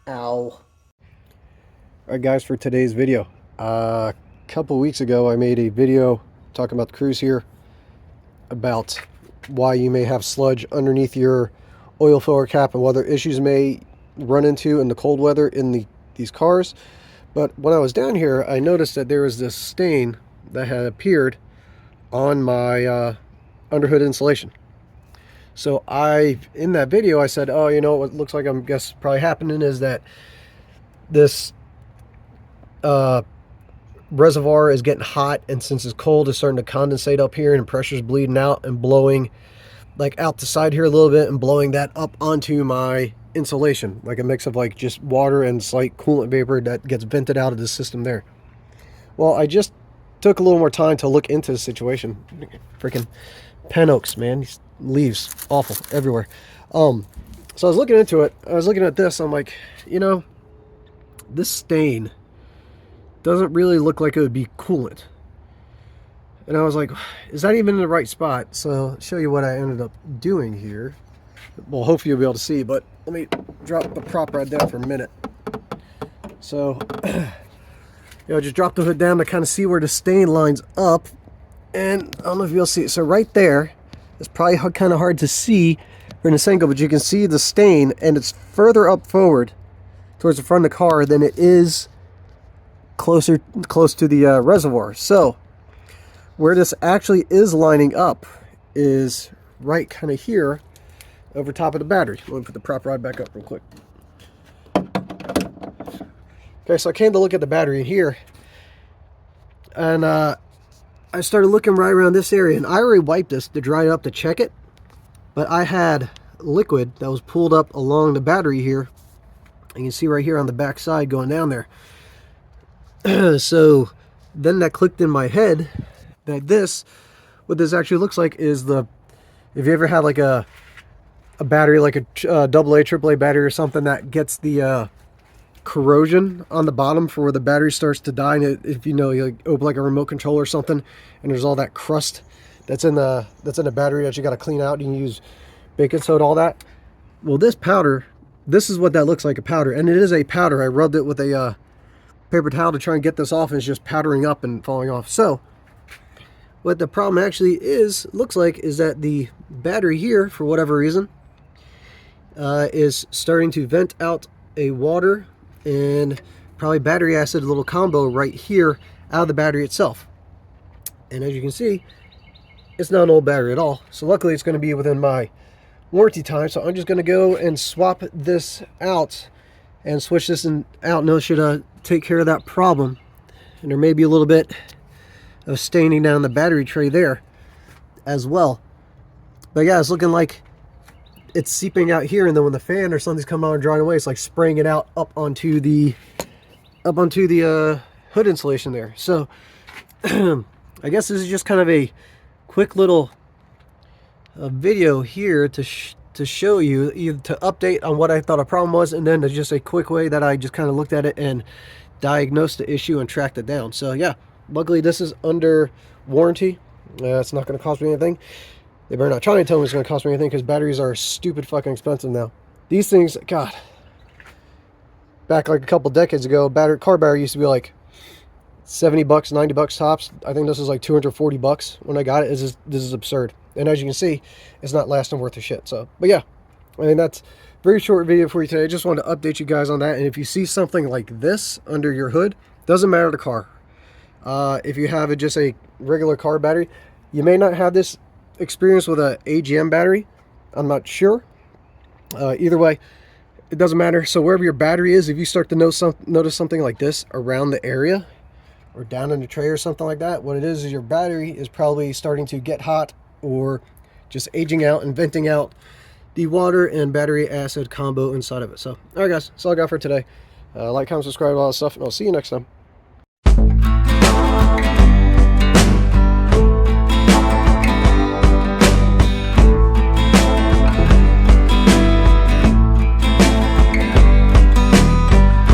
Ow. Alright guys, for today's video. A couple weeks ago I made a video talking about the cruise here, about why you may have sludge underneath your oil filler cap and what other issues may run into in the cold weather in these cars. But when I was down here, I noticed that there was this stain that had appeared on my underhood insulation. So in that video I said, oh, you know what looks like I'm guess probably happening is that this reservoir is getting hot, and since it's cold, it's starting to condensate up here and pressure's bleeding out and blowing like out the side here a little bit and blowing that up onto my insulation, like a mix of like just water and slight coolant vapor that gets vented out of the system there. Well, I just took a little more time to look into the situation. Freaking pen oaks, man, these leaves awful everywhere. So I was looking into it. I was looking at this. I'm like, you know, this stain doesn't really look like it would be coolant. And I was like, is that even in the right spot? So I'll show you what I ended up doing here. Well, hopefully you'll be able to see, but let me drop the prop right down for a minute. So, you know, just drop the hood down to kind of see where the stain lines up. And I don't know if you'll see it. So right there, it's probably kind of hard to see from this angle, but you can see the stain, and it's further up forward towards the front of the car than it is close to the reservoir. So where this actually is lining up is right kind of here over top of the battery. Let me put the prop rod back up real quick. Okay, so I came to look at the battery here, and I started looking right around this area, and I already wiped this to dry it up to check it, but I had liquid that was pulled up along the battery here. You can see right here on the back side going down there. So then that clicked in my head that what this actually looks like is if you ever had like a battery, like a AA, AAA battery or something that gets the corrosion on the bottom for where the battery starts to die, and if you know, you like open like a remote control or something, and there's all that crust that's in the battery that you got to clean out. You can use baking soda, all that. Well, this powder, this is what that looks like, a powder, and it is a powder. I rubbed it with a paper towel to try and get this off, and it's just powdering up and falling off. So what the problem actually looks like is that the battery here, for whatever reason, is starting to vent out a water and probably battery acid, a little combo right here out of the battery itself. And as you can see, it's not an old battery at all. So luckily it's going to be within my warranty time. So I'm just going to go and swap this out and switch this out, and it should take care of that problem. And there may be a little bit of staining down the battery tray there as well. But yeah, it's looking like it's seeping out here, and then when the fan or something's coming on and drying away, it's like spraying it out up onto the hood insulation there. So I guess this is just kind of a quick little video here to show you, either to update on what I thought a problem was, and then just a quick way that I just kind of looked at it and diagnosed the issue and tracked it down. So yeah, luckily this is under warranty. It's not going to cost me anything. They better not try and tell me it's going to cost me anything, because batteries are stupid fucking expensive now. These things, God, back like a couple decades ago, car battery used to be like 70 bucks, 90 bucks tops. I think this is like 240 bucks when I got it. This is absurd. And as you can see, it's not lasting worth of shit. So, but yeah, I mean, that's a very short video for you today. I just wanted to update you guys on that. And if you see something like this under your hood, doesn't matter the car. If you have just a regular car battery, you may not have this experience with a AGM battery. I'm not sure. Either way, it doesn't matter. So wherever your battery is, if you start to notice something like this around the area or down in the tray or something like that, what it is your battery is probably starting to get hot or just aging out and venting out the water and battery acid combo inside of it. So, all right guys, that's all I got for today. Like, comment, subscribe, all that stuff, and I'll see you next time.